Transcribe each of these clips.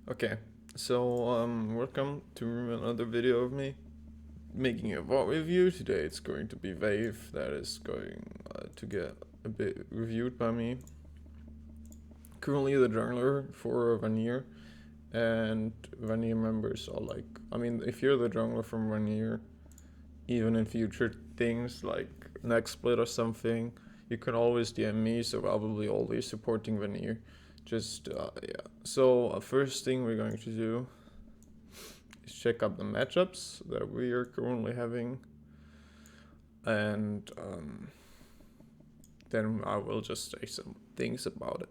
Okay, so welcome to another video of me making a VOD review. Today it's going to be Wave that is going to get a bit reviewed by me. Currently the jungler for Vanir, and Vanir members are like, I mean, if you're the jungler from Vanir, even in future things like next split or something, you can always DM me, so I'll be always supporting Vanir. Just, yeah. So, first thing we're going to do is check up the matchups that we are currently having. And then I will just say some things about it.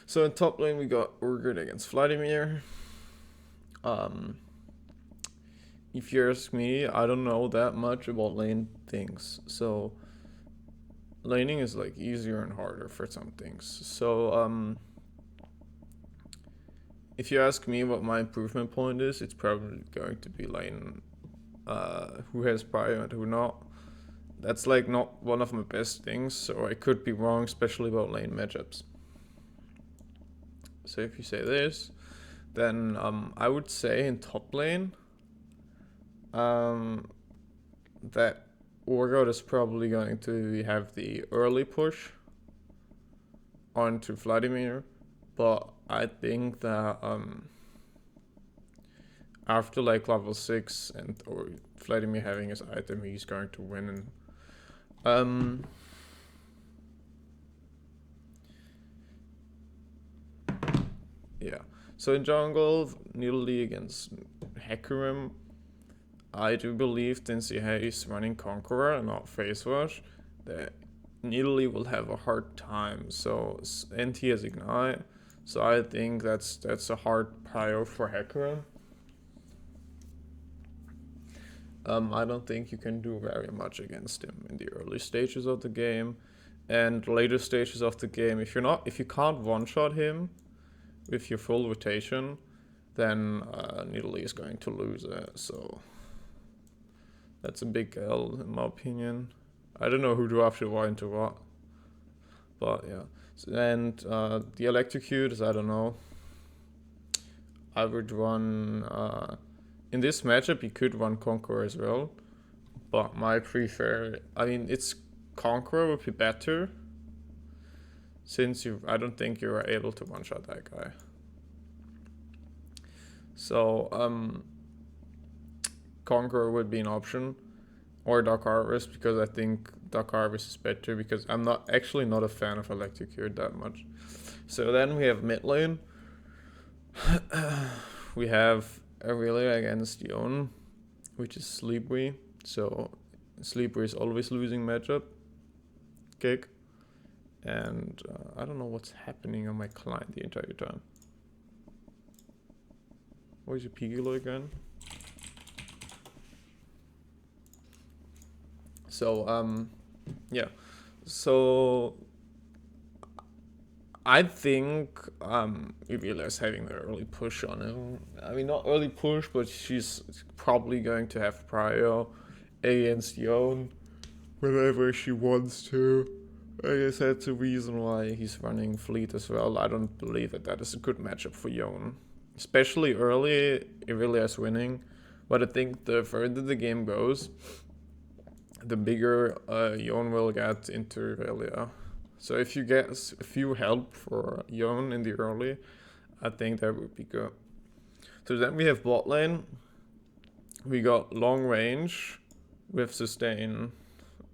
So, in top lane, we got Urgot against Vladimir. If you ask me, I don't know that much about lane things. So, laning is like easier and harder for some things. So, if you ask me what my improvement point is, it's probably going to be lane who has prio and who not. That's like not one of my best things, so I could be wrong, especially about lane matchups. So if you say this, then I would say in top lane that Urgot is probably going to have the early push onto Vladimir, but I think that after like level 6 and or Vladimir having his item, he's going to win. And yeah. So in jungle, Nidalee against Hecarim, I do believe since he's running Conqueror and not Face Wash, that Nidalee will have a hard time. So and he has Ignite, so I think that's a hard prio for Hecarim. I don't think you can do very much against him in the early stages of the game, and later stages of the game. If you can't one shot him with your full rotation, then Nidalee is going to lose it. So that's a big L in my opinion. I don't know who to actually what into what, but yeah. And the electrocute, I don't know. I would run in this matchup. You could run Conqueror as well, but my prefer. I mean, it's Conqueror would be better since I don't think you are able to one shot that guy. So Conqueror would be an option, or Dark Harvest, because I think Dark Harvest is better because I'm not a fan of Electrocute that much. So then we have mid lane. We have Aurelia against Yone, which is Sleepy. So Sleepy is always losing matchup. Kick. And I don't know what's happening on my client the entire time. Where's your Pigilo again? So, yeah. So, I think Uvila is having the early push on him. I mean, not early push, but she's probably going to have prio against Yone whenever she wants to. I guess that's the reason why he's running Fleet as well. I don't believe that is a good matchup for Yone. Especially early, Irelia is winning. But I think the further the game goes, the bigger Yone will get into Irelia. So if you get a few help for Yone in the early, I think that would be good. So then we have bot lane. We got long range with sustain.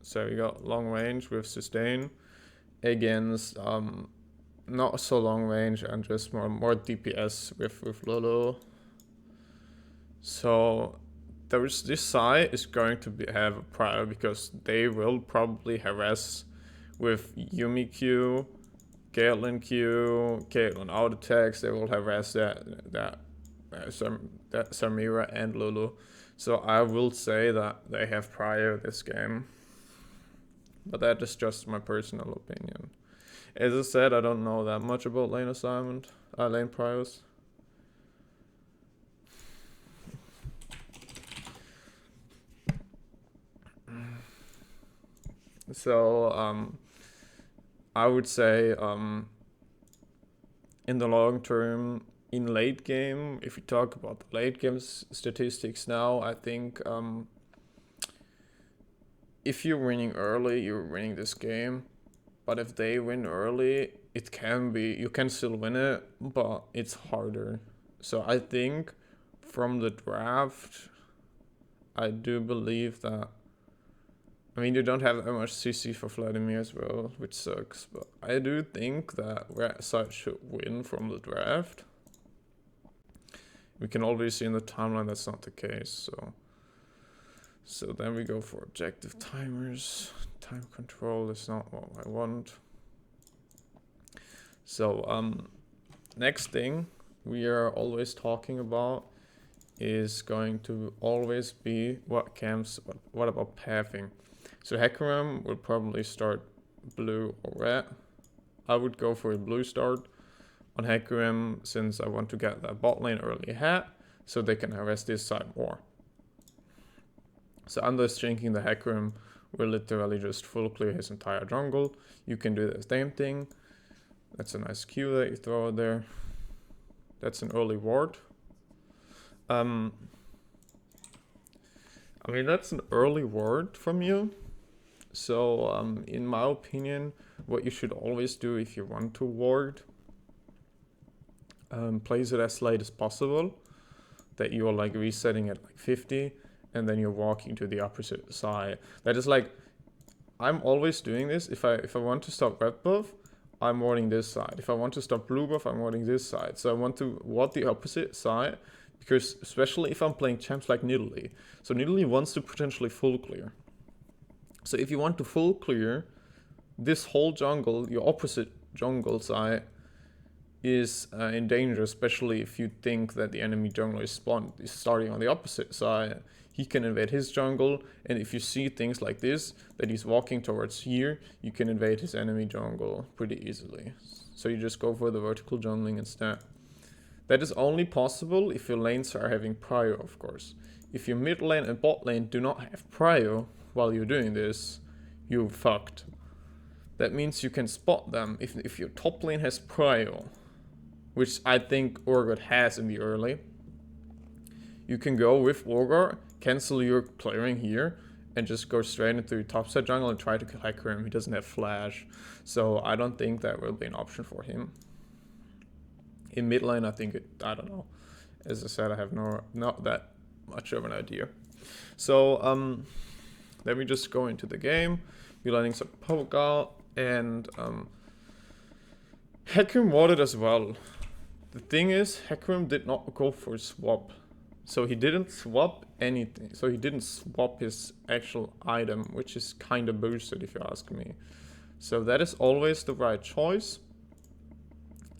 So we got long range with sustain against not so long range and just more DPS with Lolo. So this side is going to have a prior because they will probably harass with Yumi Q, Caitlyn Q, Caitlyn out attacks. They will harass that Samira and Lulu. So I will say that they have prior this game. But that is just my personal opinion. As I said, I don't know that much about lane assignment, lane priors. So I would say in the long term, in late game, if you talk about the late game statistics now, I think if you're winning early, you're winning this game. But if they win early, it can be, you can still win it, but it's harder. So I think from the draft, I do believe that, I mean, you don't have that much CC for Vladimir as well, which sucks, but I do think that Red side should win from the draft. We can already see in the timeline that's not the case, so then we go for objective timers. Time control is not what I want. So next thing we are always talking about is going to always be what about pathing. So Hecarim will probably start blue or red. I would go for a blue start on Hecarim since I want to get that bot lane early ahead so they can harass this side more. So under drinking the Hecarim will literally just full clear his entire jungle. You can do the same thing. That's a nice Q that you throw there. That's an early ward. I mean, that's an early ward from you. So in my opinion, what you should always do if you want to ward, place it as late as possible, that you're like resetting at like 50 and then you're walking to the opposite side. That is like, I'm always doing this. If I want to stop red buff, I'm warding this side. If I want to stop blue buff, I'm warding this side. So I want to ward the opposite side, because especially if I'm playing champs like Nidalee. So Nidalee wants to potentially full clear. So if you want to full clear this whole jungle, your opposite jungle side is in danger, especially if you think that the enemy jungler is starting on the opposite side. He can invade his jungle, and if you see things like this, that he's walking towards here, you can invade his enemy jungle pretty easily. So you just go for the vertical jungling instead. That is only possible if your lanes are having prio, of course. If your mid lane and bot lane do not have prio while you're doing this, you're fucked. That means you can spot them if your top lane has prio, which I think Urgot has in the early. You can go with Urgot, cancel your clearing here, and just go straight into your top side jungle and try to kill Hecarim. He doesn't have flash, so I don't think that will be an option for him. In mid lane, I think I don't know. As I said, I have not that much of an idea. So let me just go into the game. We're learning some poke out, and Hecarim warded as well. The thing is, Hecarim did not go for a swap. So he didn't swap anything. So he didn't swap his actual item, which is kind of boosted if you ask me. So that is always the right choice.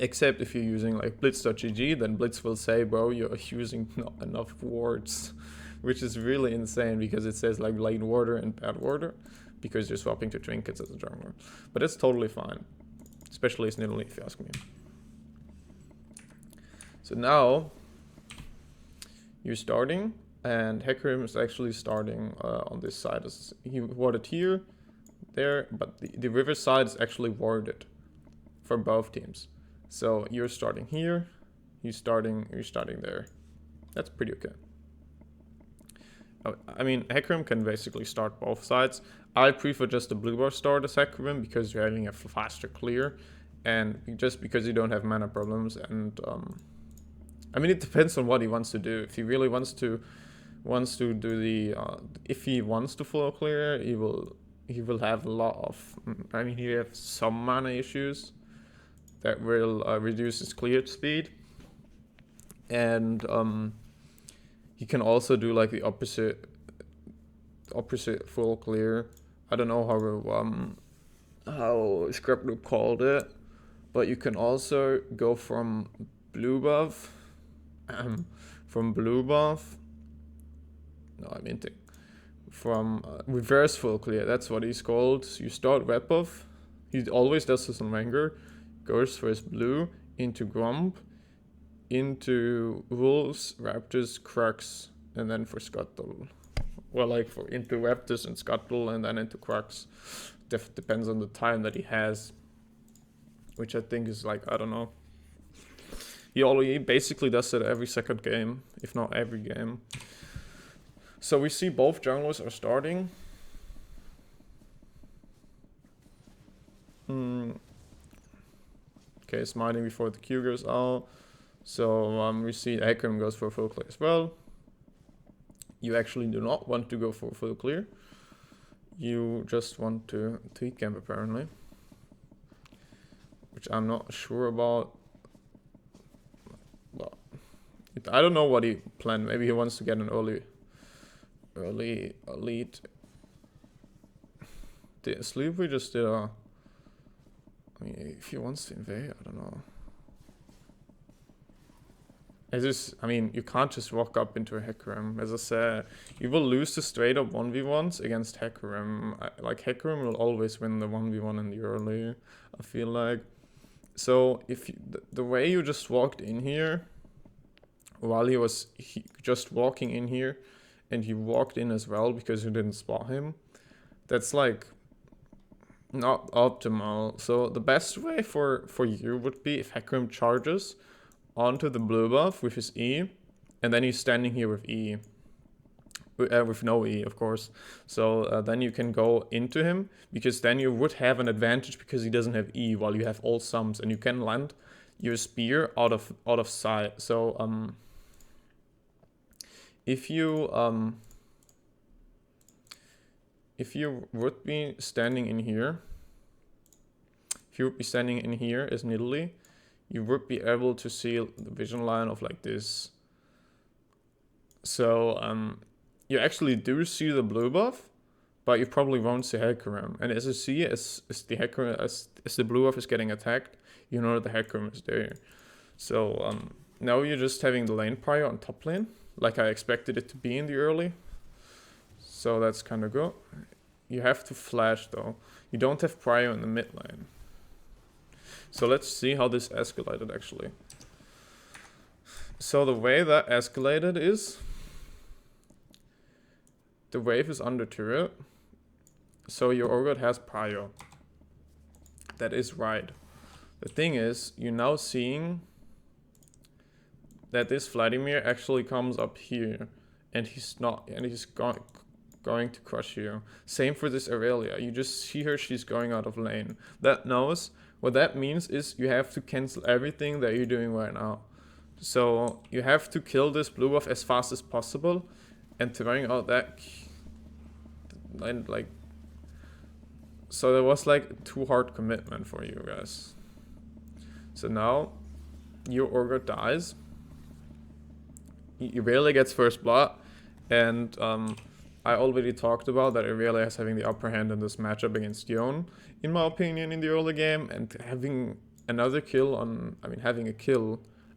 Except if you're using like blitz.gg, then Blitz will say, bro, you're using not enough wards. Which is really insane because it says like late warder and bad warder. Because you're swapping to trinkets as a jungler. But it's totally fine. Especially as Nidalee if you ask me. So now you're starting, and Hecarim is actually starting on this side. He warded here, there, but the river side is actually warded for both teams. So you're starting here, you're starting there. That's pretty okay. I mean, Hecarim can basically start both sides. I prefer just the blue bar start as Hecarim because you're having a faster clear, and just because you don't have mana problems. And I mean, it depends on what he wants to do. If he really wants to do the if he wants to full clear, he will have a lot of, I mean, he has some mana issues that will reduce his clear speed, and he can also do like the opposite full clear. I don't know how Scrap Loop called it, but you can also go from blue buff. From reverse full clear, that's what he's called. So you start red buff, he always does this on Vanir, goes for his blue, into Grump, into Wolves, Raptors, Crux, and then for Scuttle. Well, like into Raptors and Scuttle, and then into Crux. Depends on the time that he has, which I think is like, I don't know. He basically does it every second game, if not every game. So we see both junglers are starting. Okay, smiting before the Q goes out. So we see Hecarim goes for full clear as well. You actually do not want to go for full clear. You just want to tweak camp apparently. Which I'm not sure about. Well, I don't know what he planned. Maybe he wants to get an early lead. Sleep we just did a... I mean, if he wants to invade, I don't know. I mean, you can't just walk up into a Hecarim. As I said, you will lose the straight up 1v1s against Hecarim. Like, Hecarim will always win the 1v1 in the early, I feel like. So, if you, the way you just walked in here, while he was just walking in here, and he walked in as well because you didn't spot him, that's like not optimal. So the best way for you would be if Hecarim charges onto the blue buff with his E, and then he's standing here with E. With no E, of course. So then you can go into him, because then you would have an advantage because he doesn't have E while you have all sums, and you can land your spear out of sight. So if you would be standing in here, as Nidalee, you would be able to see the vision line of like this. So you actually do see the blue buff, but you probably won't see Hecarim. And as you see, as the blue buff is getting attacked, you know that the Hecarim is there. So now you're just having the lane prior on top lane, like I expected it to be in the early. So that's kind of good. You have to flash though. You don't have prior in the mid lane. So let's see how this escalated actually. So the way that escalated is, the wave is under turret. So your Urgot has prior. That is right. The thing is, you're now seeing that this Vladimir actually comes up here, and he's going to crush you. Same for this Aurelia. You just see her, she's going out of lane. That knows, what that means is you have to cancel everything that you're doing right now. So you have to kill this blue buff as fast as possible, and throwing out that, and like, so there was like too hard commitment for you guys. So now your Urgot dies. He rarely gets first blood, and I already talked about that Aurelia is having the upper hand in this matchup against Yone, in my opinion, in the early game, and having another kill on, having a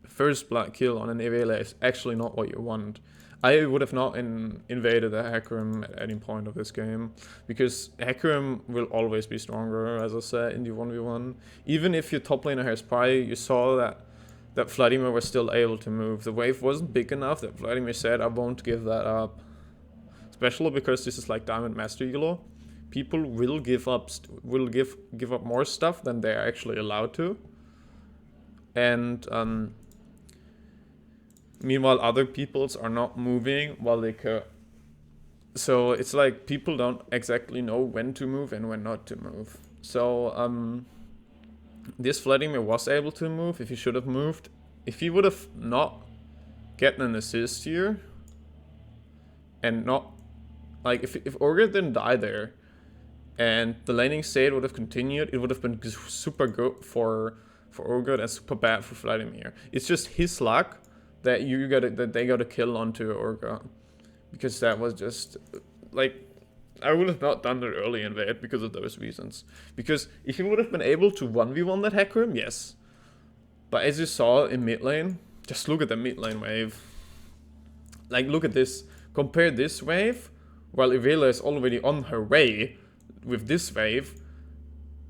first blood kill on an Aurelia is actually not what you want. I would have not invaded a Hecarim at any point of this game, because Hecarim will always be stronger, as I said, in the 1v1. Even if your top laner has prior, you saw that Vladimir was still able to move. The wave wasn't big enough that Vladimir said, I won't give that up. Especially because this is like Diamond Master Elo. People will give up more stuff than they're actually allowed to. And meanwhile, other peoples are not moving while they could. So it's like people don't exactly know when to move and when not to move. So this Vladimir was able to move if he should have moved. If he would have not gotten an assist here, and not, like, if Urgot didn't die there, and the laning state would have continued, it would have been super good for Urgot and super bad for Vladimir. It's just his luck that they got a kill onto Urgot, because that was just like, I would have not done that early invade because of those reasons. Because if he would have been able to 1v1 that Hecarim, yes. But as you saw in mid lane, just look at the mid lane wave. Like, look at this. Compare this wave, while Aurelia is already on her way with this wave.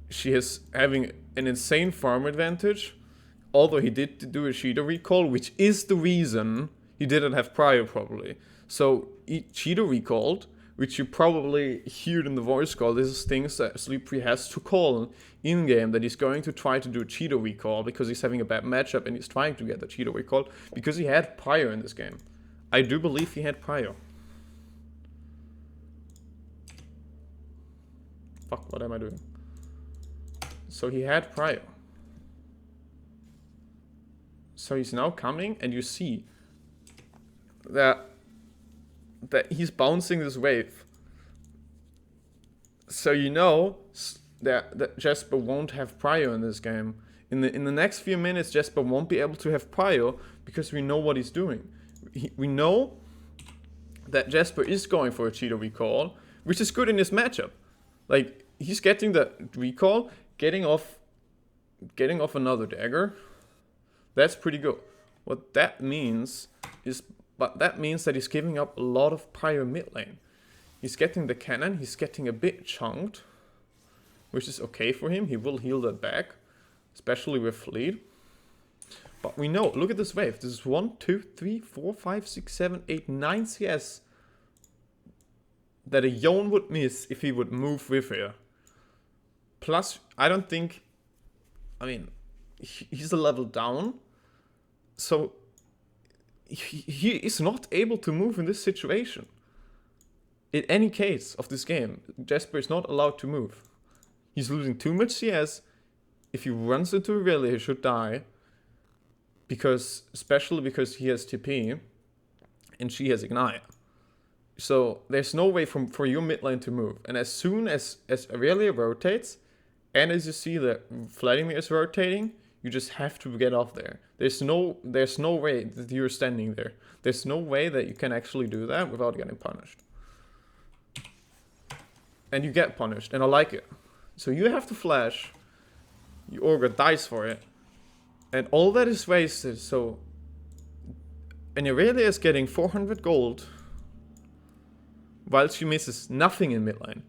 She is having an insane farm advantage. Although he did do a Cheetah recall, which is the reason he didn't have prior probably. So he Cheetah recalled, which you probably heard in the voice call. This is things that Sleepy has to call in game, that he's going to try to do a Cheeto recall because he's having a bad matchup and he's trying to get the Cheeto recall because he had prior in this game. I do believe he had prior. Fuck, what am I doing? So he had prior. So he's now coming, and you see that he's bouncing this wave. So you know that Jesper won't have prior in this game. In the next few minutes, Jesper won't be able to have prior because we know what he's doing. We know that Jesper is going for a Cheeto recall, which is good in this matchup. Like, he's getting the recall, getting off another dagger. That's pretty good. What that means is, that means that he's giving up a lot of prior mid lane. He's getting the cannon, he's getting a bit chunked, which is okay for him. He will heal that back, especially with Fleet. But we know, look at this wave. This is 1, 2, 3, 4, 5, 6, 7, 8, 9 CS that a Yone would miss if he would move with her. Plus, I don't think, I mean, he's a level down, so he is not able to move in this situation. In any case of this game, Jesper is not allowed to move. He's losing too much CS. If he runs into a rally, he should die. Especially because he has TP and she has Ignite. So there's no way for your mid lane to move. And as soon as Aurelia rotates, and as you see that Vladimir is rotating, you just have to get off there. There's no way that you're standing there. There's no way that you can actually do that without getting punished. And you get punished, and I like it. So you have to flash. Orga dies for it. And all that is wasted, so... And Aurelia is getting 400 gold, while she misses nothing in mid lane.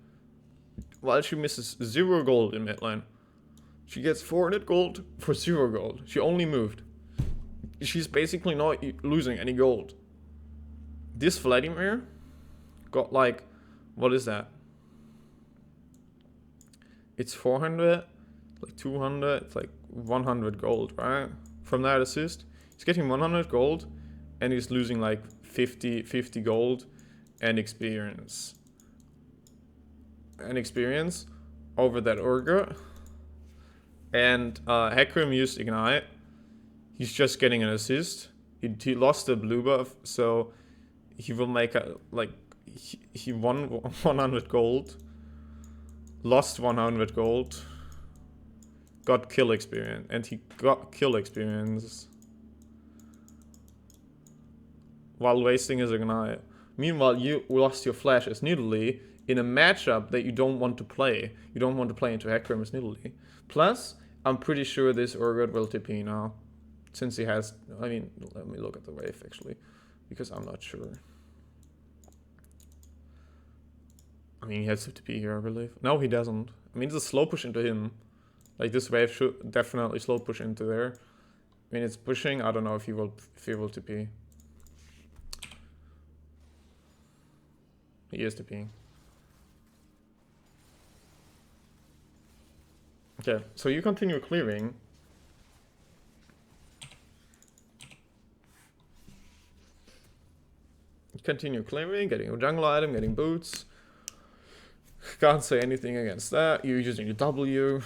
While she misses 0 gold in mid lane. She gets 400 gold for 0 gold. She only moved. She's basically not losing any gold. This Vladimir got like... What is that? It's 400, like 200, it's like 100 gold, right? From that assist. He's getting 100 gold, and he's losing like 50 gold and experience. Over that Urgot. And Hecarim used Ignite. He's just getting an assist. He lost the blue buff, so he will make a, like, he won 100 gold. Lost 100 gold. Got kill experience. And he got kill experience while wasting his Ignite. Meanwhile, you lost your flash as Nidalee in a matchup that you don't want to play. You don't want to play into Hecarim as Nidalee. Plus, I'm pretty sure this Urgot will TP now. Since he has... I mean, let me look at the wave, actually. Because I'm not sure. I mean, he has to TP here, I believe. No, he doesn't. I mean, it's a slow push into him. Like, this wave should definitely slow push into there. I mean, it's pushing. I don't know if he will TP. He is TPing. Okay, so you continue clearing. Continue clearing, getting a jungle item, getting boots. Can't say anything against that. You're using your W.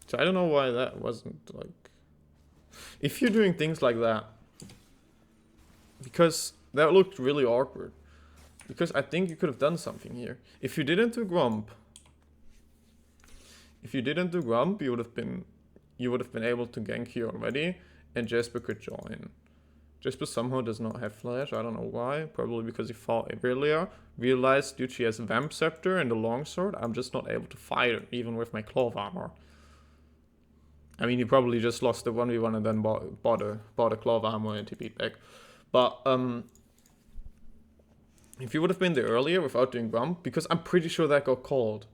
So I don't know why that wasn't like... If you're doing things like that, because that looked really awkward. Because I think you could have done something here. If you didn't do Grump, you would have been able to gank here already, and Jesper could join. Jesper somehow does not have flash. I don't know why. Probably because he fought earlier. Realized due to she has Vamp Scepter and the longsword, I'm just not able to fight her, even with my Claw Armor. I mean, he probably just lost the 1v1 and then bought a Claw Armor and TP'd back. But if you would have been there earlier without doing Grump, because I'm pretty sure that got called.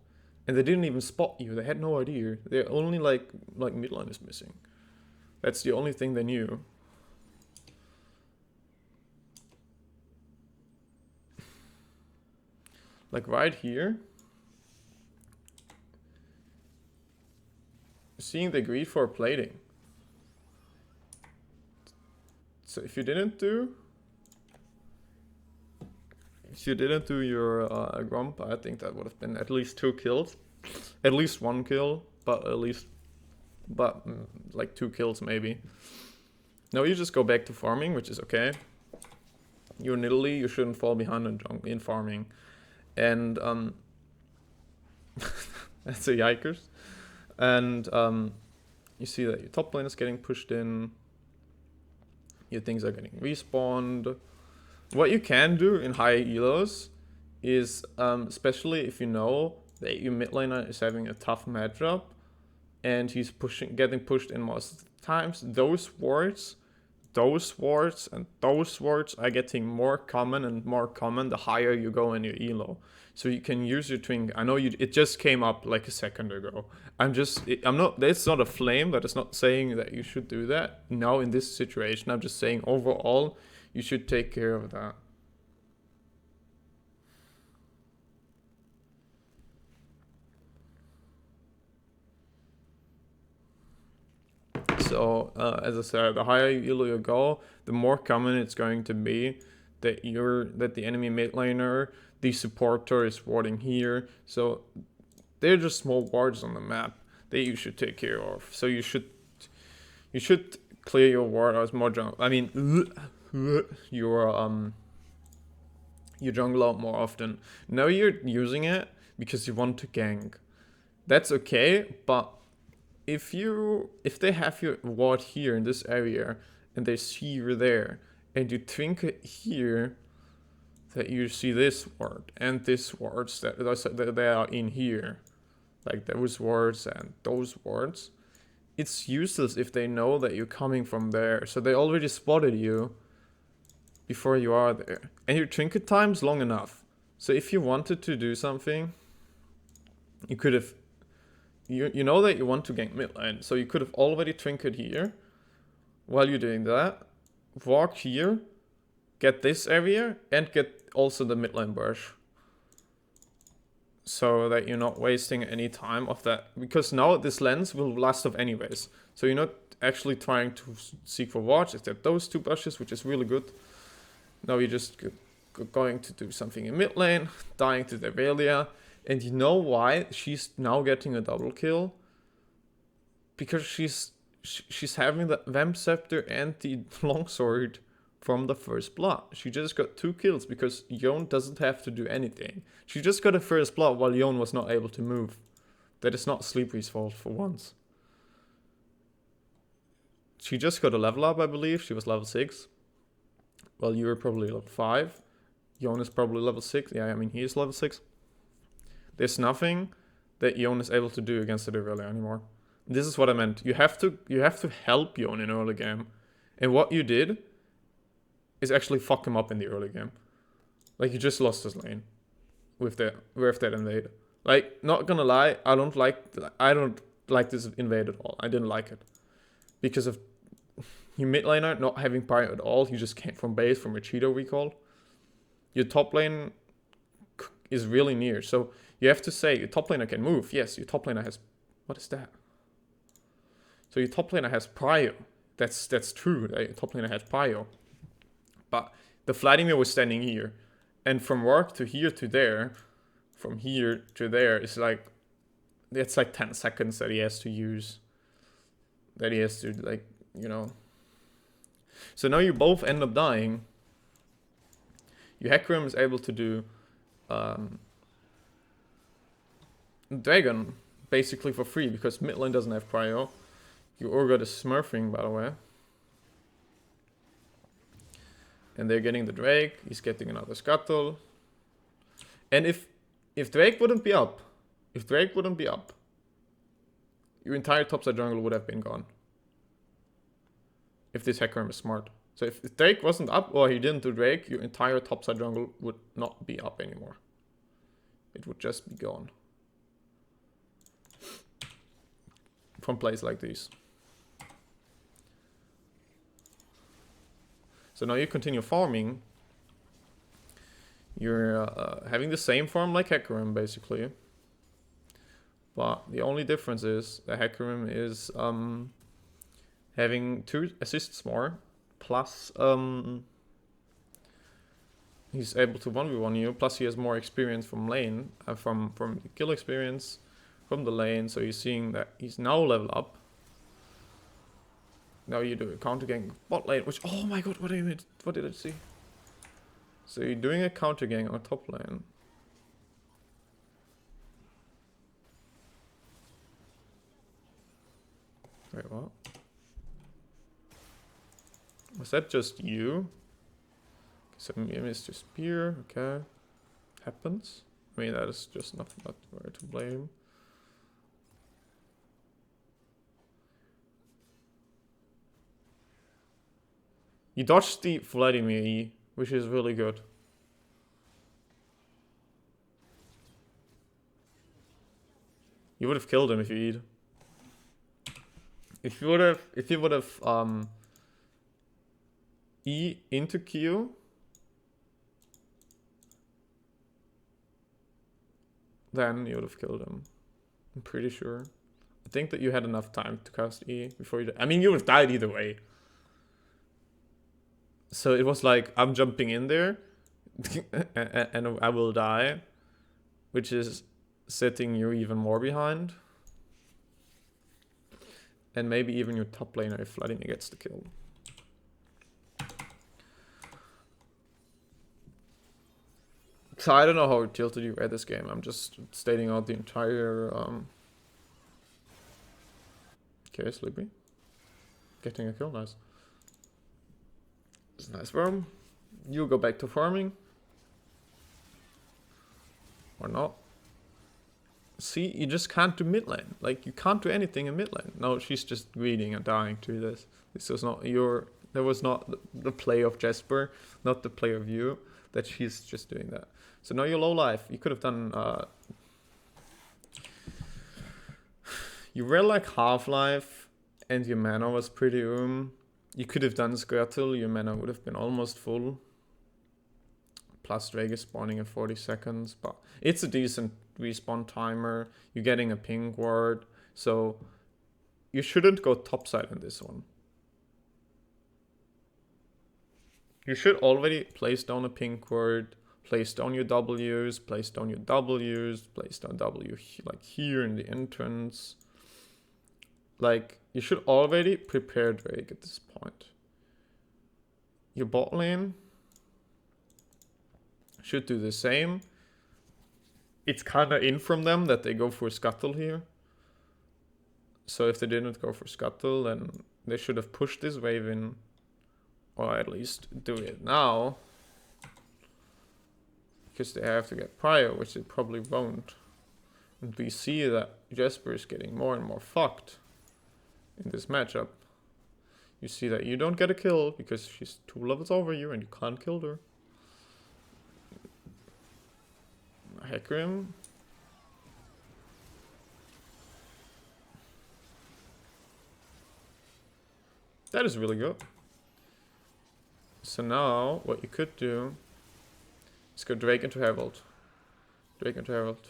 And they didn't even spot you. They had no idea. They're only like midline is missing. That's the only thing they knew. Like right here. Seeing the greed for plating. So if you didn't do your grump, I think that would have been at least 2 kills. At least 1 kill, but like 2 kills maybe. Now you just go back to farming, which is okay. You're Nidalee, you shouldn't fall behind in farming. And that's a yikers. And you see that your top lane is getting pushed in. Your things are getting respawned. What you can do in high elos is, especially if you know that your mid laner is having a tough matchup and he's getting pushed in most of the times, those wards, and those wards are getting more common and more common the higher you go in your elo. So you can use your twink. I know it just came up like a second ago. It's not a flame, that is not saying that you should do that now in this situation. I'm just saying overall, you should take care of that. So, as I said, the higher elo you go, the more common it's going to be that the enemy mid laner, the supporter is warding here. So they're just small wards on the map that you should take care of. So you should clear your ward as more jungle. I mean, your jungle out more often. Now you're using it because you want to gank. That's okay, but if they have your ward here in this area and they see you're there and you trinket here, that you see this ward and this wards that they are in here, like those wards and those wards, it's useless if they know that you're coming from there. So they already spotted you before you are there, and your trinket time's long enough. So if you wanted to do something, you could have. You know that you want to gank mid lane, so you could have already trinket here. While you're doing that, walk here, get this area, and get also the mid lane burst. So that you're not wasting any time of that. Because now this lens will last off anyways. So you're not actually trying to seek for wards, except those 2 bushes, which is really good. Now you're just going to do something in mid lane, dying to the Velia. And you know why she's now getting a double kill? Because she's having the Vamp Scepter and the Longsword from the first blood. She just got 2 kills because Yone doesn't have to do anything. She just got a first blood while Yone was not able to move. That is not Sleepy's fault for once. She just got a level up, I believe. She was level 6. Well, you were probably level 5. Yone is probably level 6. Yeah, I mean, he is level 6. There's nothing that Yone is able to do against the Irelia anymore. This is what I meant. You have to help Yone in early game. And what you did is actually fuck him up in the early game. Like, you just lost his lane with that invade. Like, not gonna lie, I don't like this invade at all. I didn't like it. Because of your mid laner not having prio at all. He just came from base from a Cheeto recall. Your top lane is really near. So you have to say your top laner can move. Yes, your top laner has... What is that? So your top laner has prio. That's true. Your top laner has prio. But the Vladimir was standing here. And from work to here to there, from here to there, is like... It's like 10 seconds that he has to use. That he has to, like, you know... So now you both end up dying. Your Hecarim is able to do... Dragon, basically for free, because mid lane doesn't have prio. Your Urgot is smurfing, by the way. And they're getting the Drake. He's getting another Scuttle. And if Drake wouldn't be up, your entire topside jungle would have been gone. If this Hecarim is smart. So if Drake wasn't up, or he didn't do Drake, your entire topside jungle would not be up anymore. It would just be gone. From plays like these. So now you continue farming. You're having the same farm like Hecarim, basically. But the only difference is that Hecarim is having 2 assists more, plus he's able to 1v1 you, plus he has more experience from lane, from the kill experience from the lane, so you're seeing that he's now level up. Now you do a counter gank bot lane, which, oh my god, what did I see? So you're doing a counter gank on top lane. Wait, what? Was that just you? So maybe it's just spear, okay. Happens. I mean, that is just not where to blame. You dodged the Vladimir E, which is really good. You would have killed him if you eat. If you would have E into Q, then you would have killed him. I'm pretty sure. I think that you had enough time to cast E before you died. I mean, you would have died either way. So it was like, I'm jumping in there and I will die, which is setting you even more behind. And maybe even your top laner if Vladimir gets the kill. So I don't know how tilted you were at this game. I'm just stating out the entire... Okay, Sleepy. Getting a kill, nice. It's a nice worm. You go back to farming. Or not. See, you just can't do mid lane. Like, you can't do anything in mid lane. No, she's just greeting and dying to this. This was not your... That was not the play of Jesper, not the play of you, that she's just doing that. So now you're low life. You could have done... you were like half-life, and your mana was pretty You could have done Skirtle, your mana would have been almost full. Plus Drake is spawning in 40 seconds, but it's a decent respawn timer. You're getting a ping ward, so you shouldn't go topside in this one. You should already place down a ping ward, place down your W's, place down your W's, place down W like here in the entrance. Like, you should already prepare Drake at this point. Your bot lane should do the same. It's kind of in from them that they go for Scuttle here. So if they didn't go for Scuttle, then they should have pushed this wave in. Or at least do it now. Because they have to get prior, which they probably won't. And we see that Jesper is getting more and more fucked in this matchup. You see that you don't get a kill because she's 2 levels over you and you can't kill her. Hecarim. That is really good. So now, what you could do is go Drake into Herald. Drake into Herald.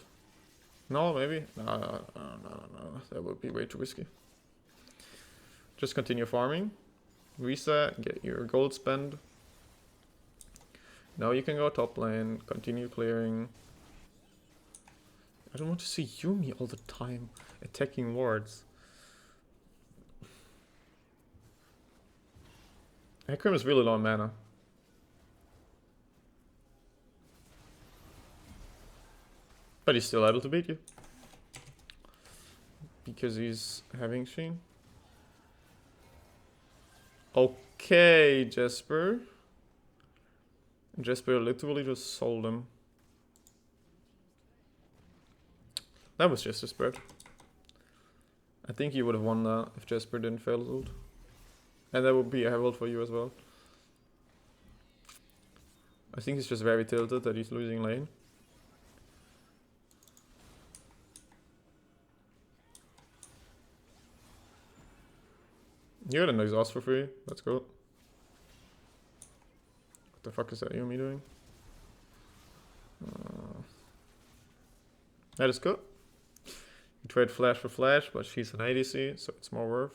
No, maybe? No. That would be way too risky. Just continue farming. Reset, get your gold spend. Now you can go top lane, continue clearing. I don't want to see Yuumi all the time attacking wards. Hecarim is really low on mana. But he's still able to beat you. Because he's having Sheen. Okay, Jesper. Jesper literally just sold him. That was just a spread. I think you would have won that if Jesper didn't fail his ult. And that would be a herald for you as well. I think he's just very tilted that he's losing lane. You got an exhaust for free. Let's go. What the fuck is that Yumi doing? That is good. You trade flash for flash, but she's an ADC, so it's more worth.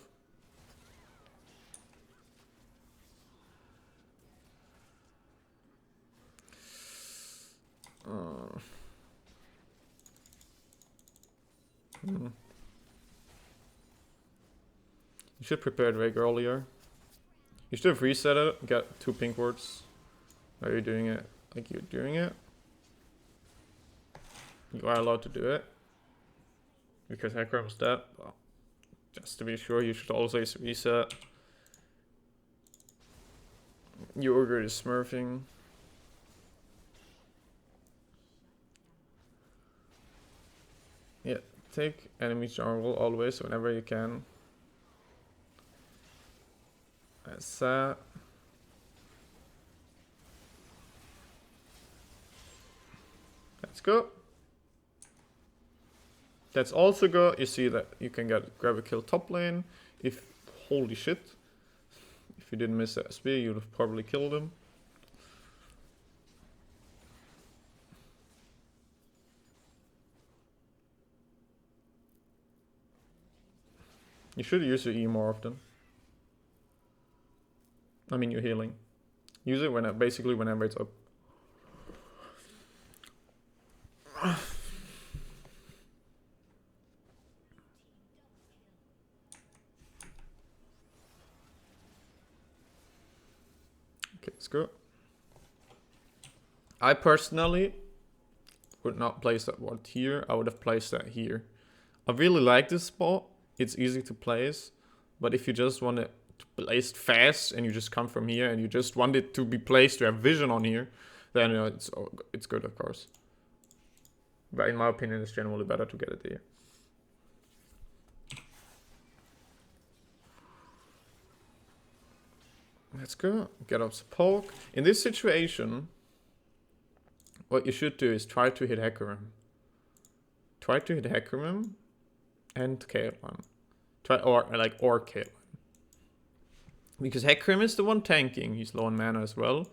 You should prepare Drake earlier. You should have reset it, got 2 pink wards. Are you doing it like you're doing it? You are allowed to do it. Because Hecarim's dead. Well, just to be sure, you should always reset. Your Ogre is smurfing. Yeah, take enemy jungle always whenever you can. That's that. That's good. That's also good. You see that you can grab a kill top lane. If holy shit. If you didn't miss that spear, you'd have probably killed him. You should use your E more often. I mean, your healing. Use it basically whenever it's up. Okay, let's go. I personally would not place that ward here. I would have placed that here. I really like this spot. It's easy to place. But if you just want it to place fast and you just come from here and you just want it to be placed to have vision on here, then it's good, of course. But in my opinion, it's generally better to get it here. Let's go. Get up the poke. In this situation, what you should do is try to hit Hecarim. Try to hit Hecarim and Caitlyn. Or Caitlyn. Because Hecarim is the one tanking. He's low on mana as well.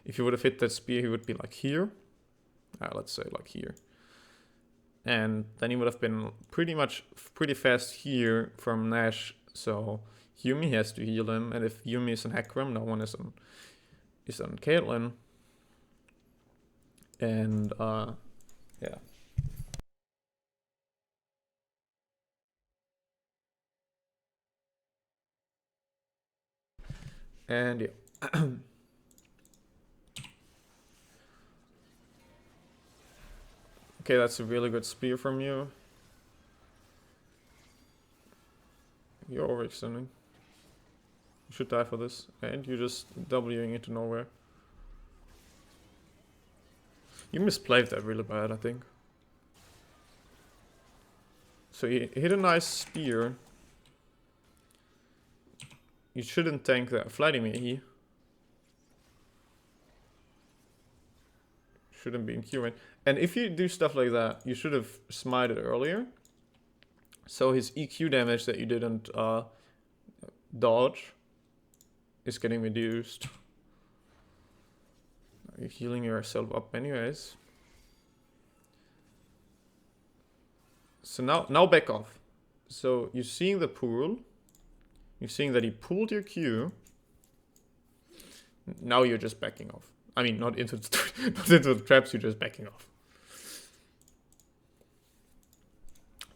If you would have hit that spear, he would be like here. Let's say like here. And then he would have been pretty fast here from Nash. So Yumi has to heal him. And if Yumi is on Hecarim, no one is on Caitlyn. And yeah. And yeah. Okay, that's a really good spear from you. You're overextending. You should die for this. And you're just Wing into nowhere. You misplayed that really bad, I think. So you hit a nice spear. You shouldn't tank that Vladimir. Shouldn't be in Q, right? And if you do stuff like that, you should have smited earlier. So his EQ damage that you didn't dodge is getting reduced. You're healing yourself up anyways. So now back off. So you're seeing the pool. You're seeing that he pulled your Q. Now you're just backing off. I mean, not into the traps, you're just backing off.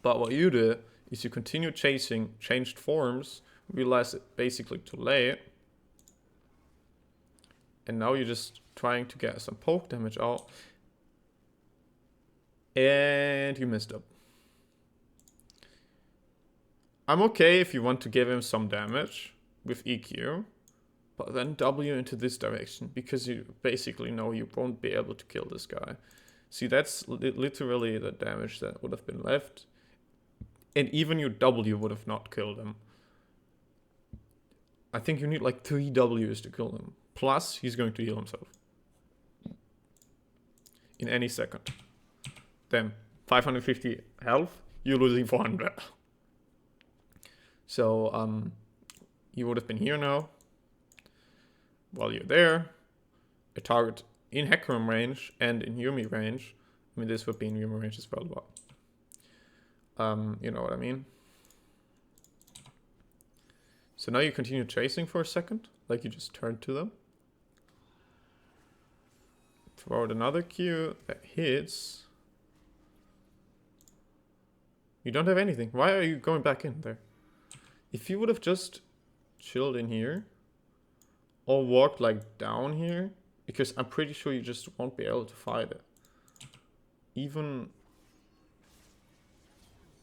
But what you do is you continue chasing changed forms, realize it basically too late. And now you're just trying to get some poke damage out. And you messed up. I'm okay if you want to give him some damage with EQ. But then W into this direction, because you basically know you won't be able to kill this guy. See, that's literally the damage that would have been left. And even your W would have not killed him. I think you need like 3 Ws to kill him. Plus, he's going to heal himself. In any second. Then, 550 health, you're losing 400. So, you would have been here now. While you're there, a target in Hecarim range and in Yuumi range. I mean, this would be in Yuumi range as well, but you know what I mean. So now you continue chasing for a second, like you just turned to them. Throw out another Q that hits. You don't have anything. Why are you going back in there? If you would have just chilled in here or walked like down here, because I'm pretty sure you just won't be able to fight it. Even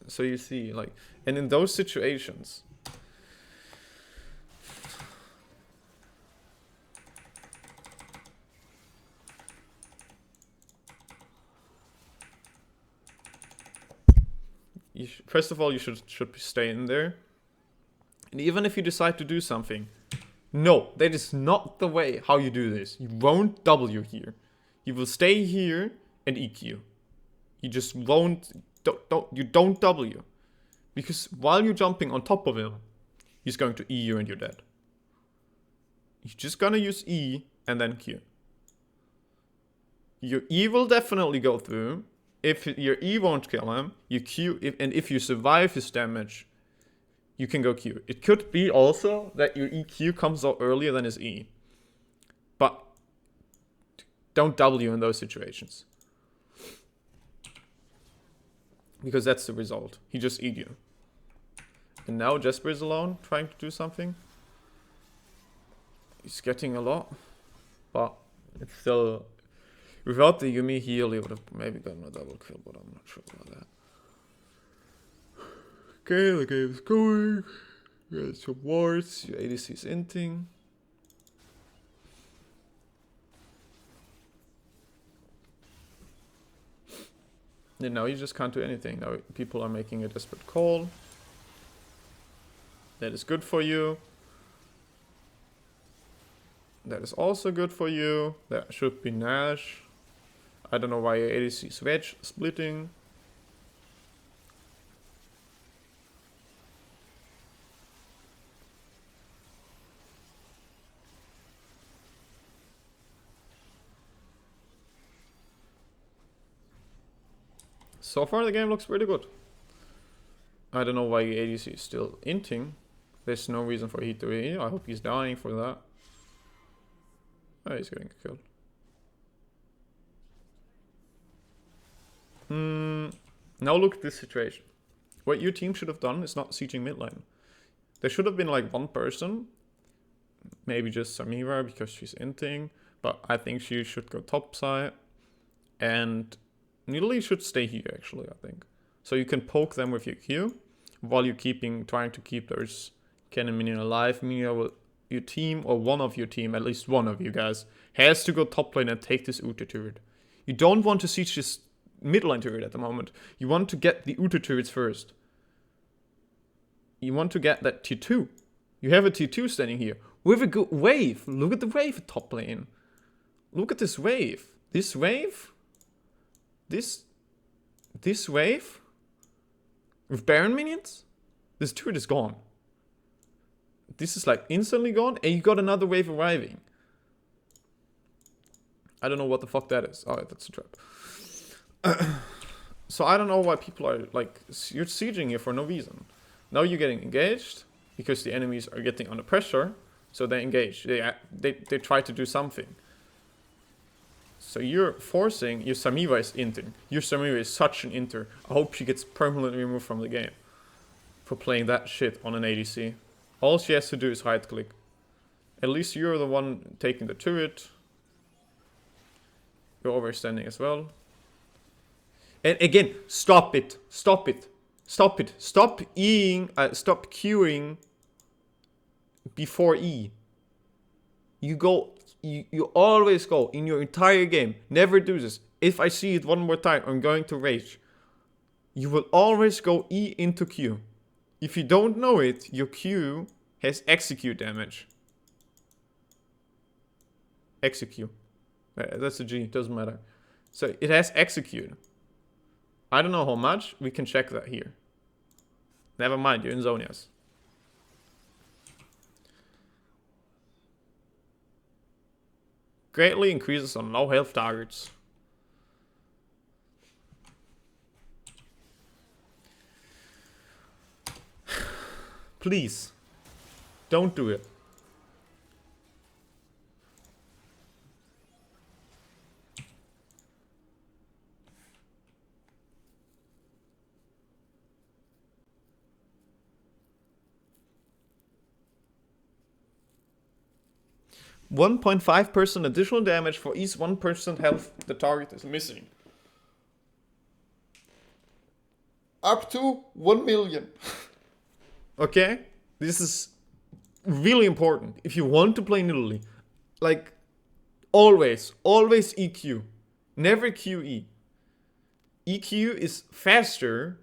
so, you see, like, and in those situations, first of all, you should stay in there. And even if you decide to do something, no, that is not the way how you do this. You won't W here. You will stay here and EQ. You just won't, you don't W. Because while you're jumping on top of him, he's going to E you and you're dead. You're just gonna use E and then Q. Your E will definitely go through. If your E won't kill him, you Q, and if you survive his damage, you can go Q. It could be also that your EQ comes out earlier than his E. But don't W in those situations. Because that's the result. He just E'd you. And now Jesper is alone, trying to do something. He's getting a lot. But it's still... Without the Yuumi heal, he would have maybe gotten a double kill, but I'm not sure about that. Okay, the game is going. Get some wards. Your ADC is inting. And now you just can't do anything. Now people are making a desperate call. That is good for you. That is also good for you. That should be Nash. I don't know why your ADC is wedge splitting. So far the game looks pretty good. I don't know why your ADC is still inting. There's no reason for he to be. I hope he's dying for that. Oh, he's getting killed. Now look at this situation. What your team should have done is not sieging mid lane. There should have been like one person. Maybe just Samira because she's inting. But I think she should go top side. And Nidalee should stay here actually, I think. So you can poke them with your Q. While you're trying to keep those cannon minion alive. Meanwhile, your team, or one of your team, at least one of you guys, has to go top lane and take this Uta turret. You don't want to siege this mid lane turret at the moment. You want to get the Uta turrets first. You want to get that tier 2. You have a tier 2 standing here with a good wave. Look at the wave at top lane. Look at this wave. This wave. This wave. With Baron minions. This turret is gone. This is like instantly gone, and you got another wave arriving. I don't know what the fuck that is. Oh, that's a trap. So I don't know why people are like, you're sieging here for no reason. Now you're getting engaged because the enemies are getting under pressure, so they engage. They try to do something. So you're forcing, your Samira is inting. Your Samira is such an inter. I hope she gets permanently removed from the game for playing that shit on an ADC. All she has to do is right click. At least you're the one taking the turret. You're overstanding as well. And again, stop it. Stop it. Stop it. Stop stop queuing before E. You always go in your entire game. Never do this. If I see it one more time, I'm going to rage. You will always go E into Q. If you don't know it, your Q has execute damage. Execute. That's a G, doesn't matter. So it has execute. I don't know how much, we can check that here. Never mind, you're in Zonias. greatly increases on low health targets. Please, don't do it. (1.5% additional damage for each 1% health the target is missing. Up to 1 million. Okay? This is really important. If you want to play Nidalee, like, always EQ. Never QE. EQ is faster,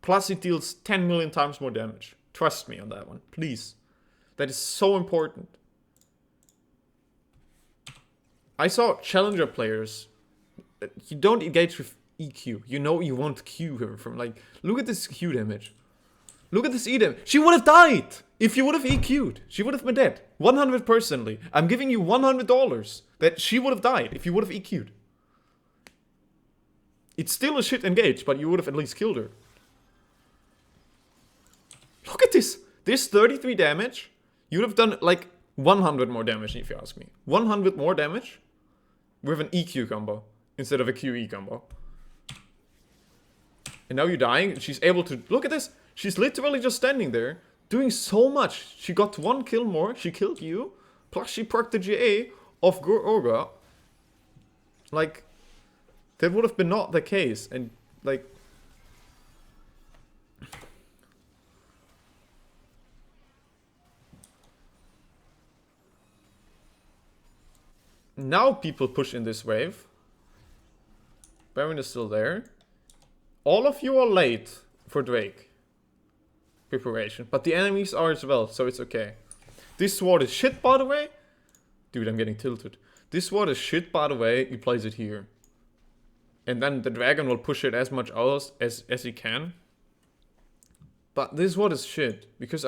plus it deals 10 million times more damage. Trust me on that one, please. That is so important. I saw challenger players, you don't engage with EQ. You know you want Q here from, like, look at this Q damage. Look at this E damage. She would have died if you would have EQ'd. She would have been dead. 100%. I'm giving you $100 that she would have died if you would have EQ'd. It's still a shit engage, but you would have at least killed her. Look at this. This 33 damage, you would have done like 100 more damage if you ask me. 100 more damage with an EQ combo instead of a QE combo. And now you're dying, and she's able to... Look at this! She's literally just standing there, doing so much. She got 1 kill more, she killed you, plus she perked the GA of Gorga. Like, that would have been not the case, and, like... Now people push in this wave. Baron is still there. All of you are late for Drake preparation, but the enemies are as well, so it's okay. This sword is shit, by the way. Dude, I'm getting tilted. This sword is shit, by the way. He plays it here. And then the dragon will push it as much out as he can. But this sword is shit, because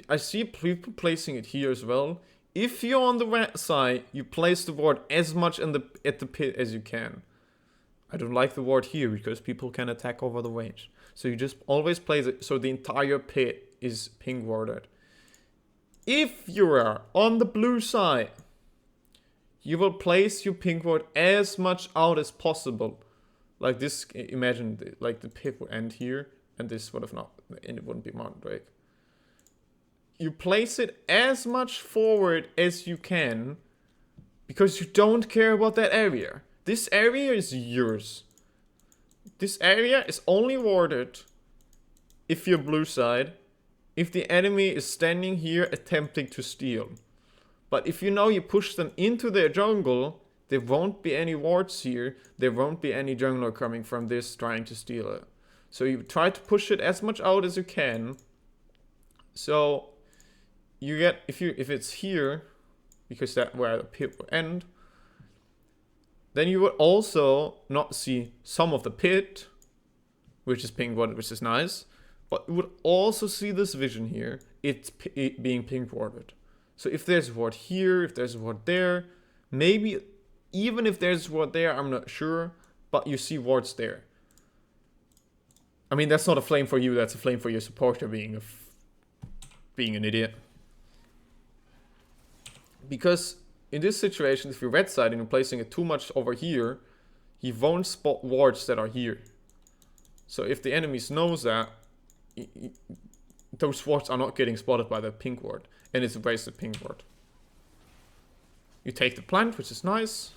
I see people placing it here as well. If you're on the red side, you place the ward as much at the pit as you can. I don't like the ward here because people can attack over the range. So you just always place it so the entire pit is ping warded. If you are on the blue side, you will place your ping ward as much out as possible. Like this, imagine like the pit will end here and this would have not, and it wouldn't be Mountain Drake. You place it as much forward as you can because you don't care about that area. This area is yours. This area is only warded if you're blue side, if the enemy is standing here attempting to steal. But if you know you push them into their jungle, there won't be any wards here. There won't be any jungler coming from this trying to steal it. So you try to push it as much out as you can. So you get, if it's here, because that's where the pit will end, then you would also not see some of the pit, which is ping warded, which is nice, but you would also see this vision here, it being ping warded. So if there's a ward here, if there's a ward there, maybe even if there's a ward there, I'm not sure, but you see wards there. I mean, that's not a flame for you, that's a flame for your supporter being an idiot. Because in this situation, if you're red side and you're placing it too much over here, he won't spot wards that are here. So if the enemies knows that, those wards are not getting spotted by the pink ward, and it's a wasted pink ward. You take the plant, which is nice.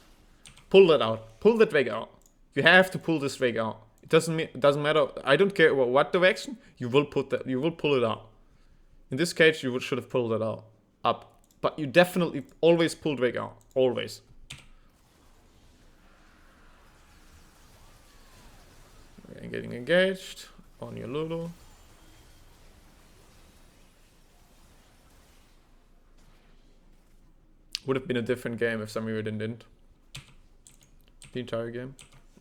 Pull that out. Pull that Drake out. You have to pull this Drake out. It doesn't matter. I don't care about what direction. You will pull it out. In this case, you should have pulled it out. Up. But you definitely always pull Drake out. Always. Okay, getting engaged on your Lulu. Would have been a different game if Samira didn't. The entire game.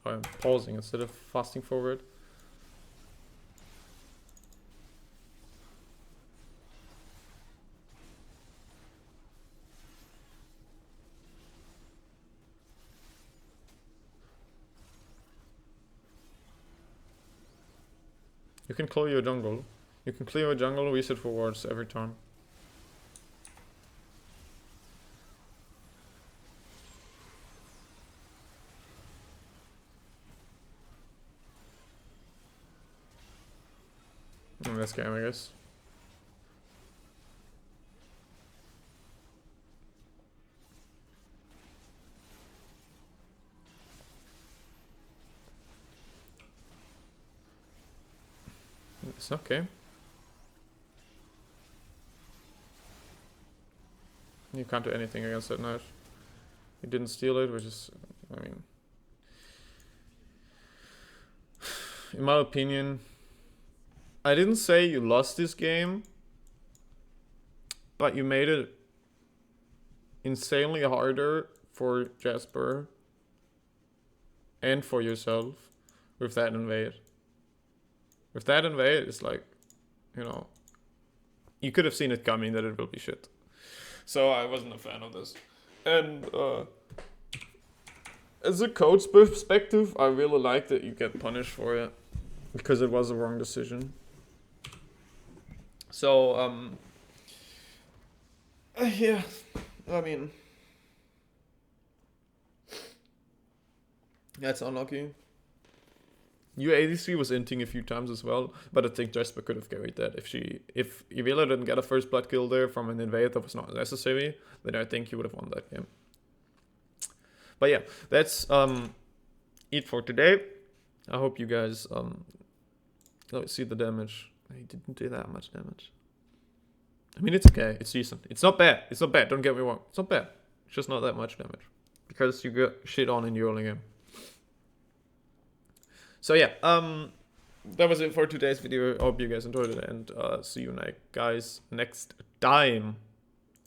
I'm pausing instead of fasting forward. You can clear your jungle. You can clear your jungle, reset for wards every turn. In this game, I guess. It's okay. You can't do anything against that knight. You didn't steal it, which is, I mean, in my opinion, I didn't say you lost this game, but you made it insanely harder for Jasper and for yourself with that invade. With that invade, it's like, you know, you could have seen it coming that it will be shit. So I wasn't a fan of this. And as a coach perspective, I really like that you get punished for it, because it was a wrong decision. So, yeah, I mean, that's unlucky. Your ADC was inting a few times as well, but I think Jasper could have carried that. If Ivila didn't get a first blood kill there from an invade that was not necessary, then I think he would have won that game. But yeah, that's it for today. I hope you guys see the damage. He didn't do that much damage. I mean, it's okay. It's decent. It's not bad. It's not bad. Don't get me wrong. It's not bad. It's just not that much damage, because you get shit on in the early game. So yeah, that was it for today's video. I hope you guys enjoyed it, and see you guys next time.